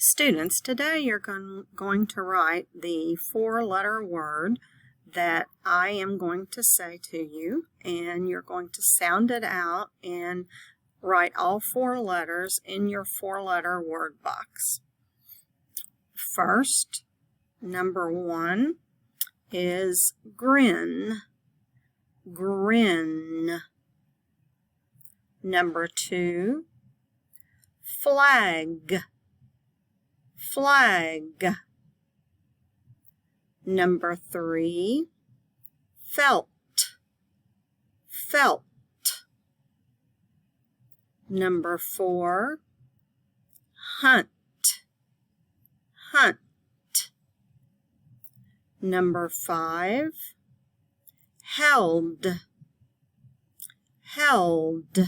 Students, today you're going to write the four-letter word that I am going to say to you, and you're going to sound it out and write all four letters in your four-letter word box. First, number 1 is grin. Grin. Number 2, flag. Flag. Number 3, felt. Felt. Number 4, hunt. Hunt. Number 5, held. Held.